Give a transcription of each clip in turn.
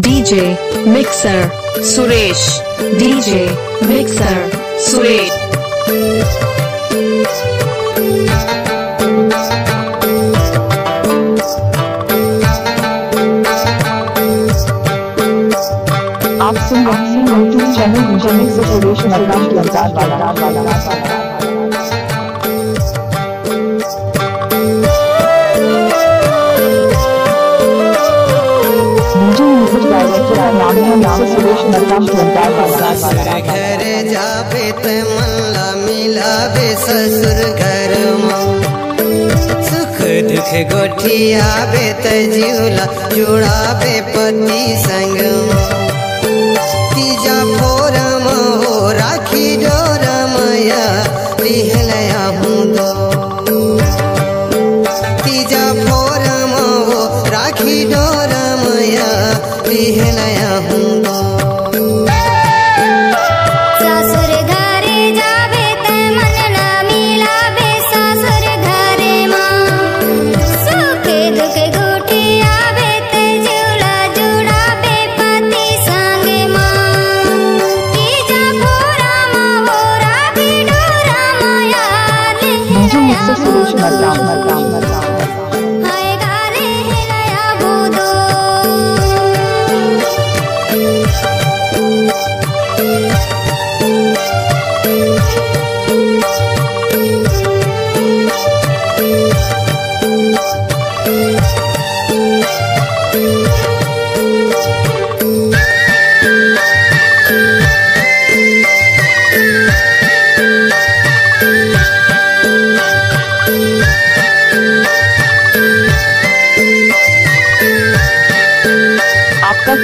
DJ mixer Suresh, DJ mixer Suresh. आप सुन रहे हैं YouTube channel DJ mixer Suresh Markam की अंदाज वाला। घर जाबे त मल्ला मिलाबे ससुर घर सुख दुख गोठियाबे त जिउला जुड़ाबे पति संग तीजा फोरम हो राखी डोरमया लिहलया हूँ दो तीजा फोरम हो राखी डोरमया लिहलया हूँ दो।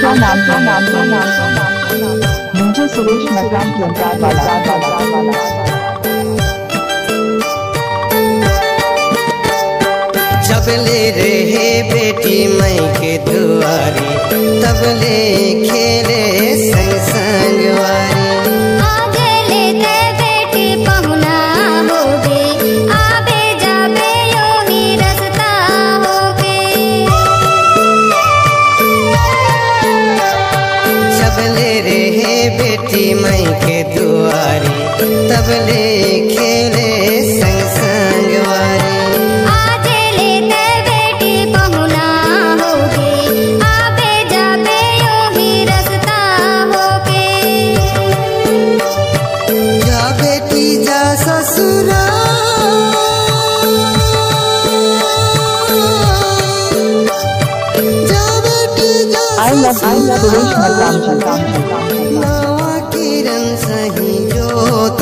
क्या नाम डीजे सुरेश मरकाम की अंदाज वाला। जबले रहे बेटी मई के दुआरी तबले खेले संग संग वारी बेटी मई के दुआरी तबले खेले संग संग वारी आजे लेते बेटी पहुना होगे आबे जाबे यो ही रस्ता होगे जा बेटी जा ससुरा जा बेटी जा सुरेश मरकाम नावा किरण सही जोत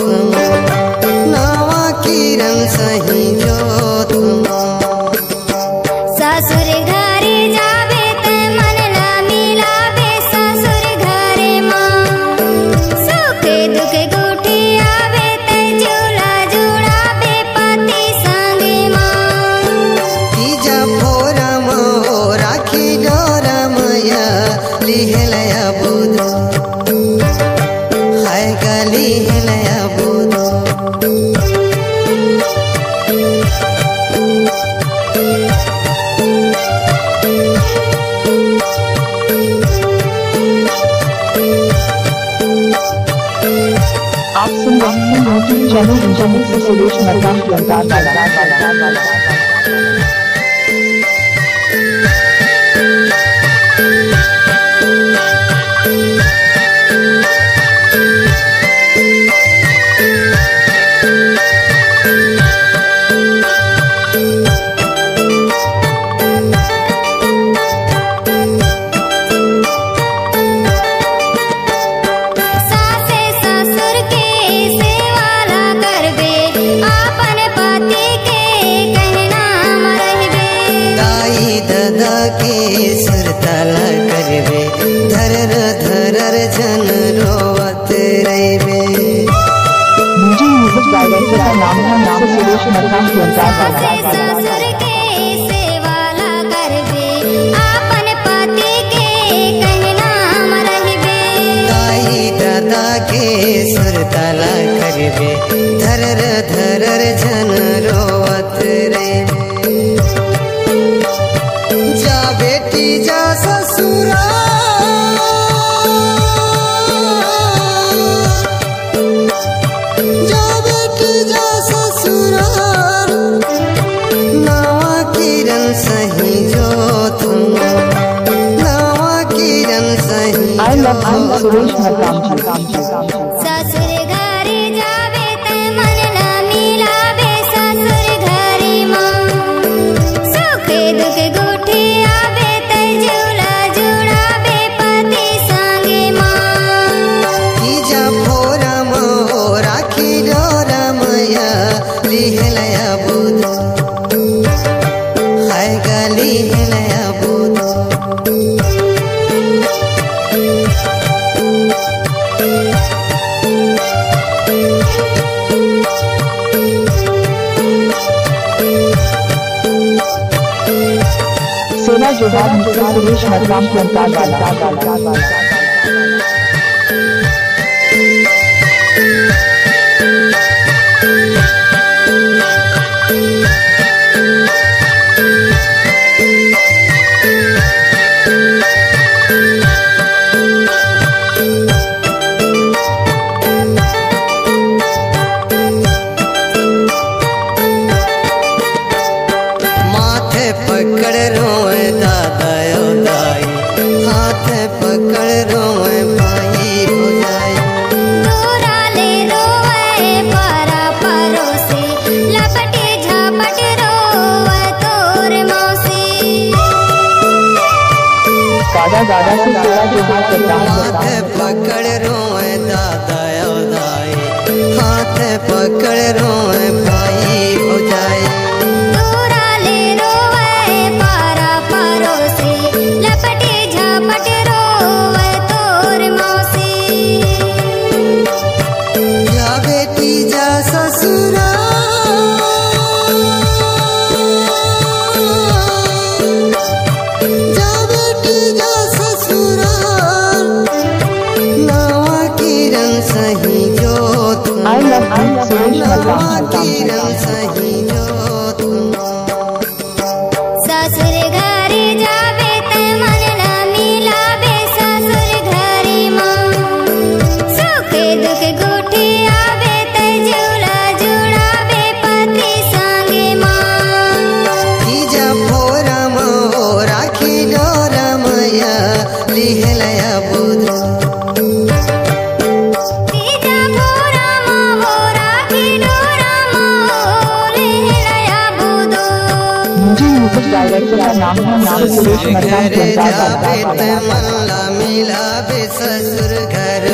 नावा किरण सही जोत ससुर घरे जाबे त मन ना मिलाबे ससुर घरे माँ सुख दुख गोठी आबे त जुला जुड़ाबे पति संगे माँ तीजा फोरम हो राखी डोरमया लिहलया बुधो लिहलया बुधो आप सुन रहे हैं YouTube channel DJ mixer Suresh Markam की अंदाज वाला। सुरताला करबे धरर धरर जन रोवत रहिबे डीजे म्यूजिक डायरेक्टर का नाम सुरेश मरकाम की अंदाज वाला। ससुर के सेवाला करबे आपन पति के कहना रहिबे दाई दादा के सुरताला करबे धरर धरर जन रोवत रहिबे जा बेटी जा ससुरा love सुरेश मकाम ससुर घरे जावे ते मन ला मिलावे ससुर घरे माँ सुख दुख गुठी आवे ते झूला जुड़ावे पति संगे माँ तीजा फोरम हो राखी डोरमया लिहलया बुध हाय गली हिलया बुध सेना जोहार मिस्टर सुरेश मकाम वाला पकड़ रोए दादा ओ दाई हाथ पकड़ रोए भाई हो जाए दूरा ले रोए पारा परोसे लपटे झपट रोए तोर मौसी दादा दादा से सेना जोहार हाथ पकड़ रोए दादा ओ दाई हाथ पकड़ रोए भाई हो जाए दूरा ले रोए पारा परोसे लपटे झपट रोए तोर मौसी जा बेटी जा ससुरा जा बेटी जा ससुरा नवा किरण सही जोत आई लव सुरेश नवा मकाम किरण सही जोत ससुर घरे जावे ते मन ला मिलावे ससुर घरे माँ सुख दुख गुठी आवे ते झूला जुड़ावे पति संगे माँ तीजा फोरम हो राखी डोरमया लिहलया बुध तीजा भोरा माँ वो राखी डोरा माँ लेहलया बुदो मुझे म्यूजिक डायरेक्टर का नाम है नाम सुरेश मकाम घर जावे ते मल्ला मिलावे ससुर घर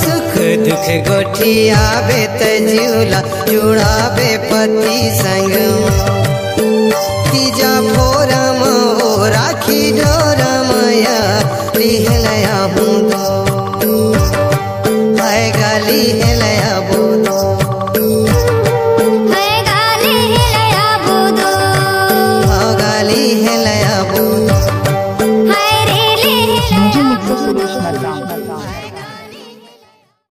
सुख दुख गोठी आवे ते झूला जुड़ावे पति संग तीजा फोरम हो राखी डोरमया लिहलया हूँ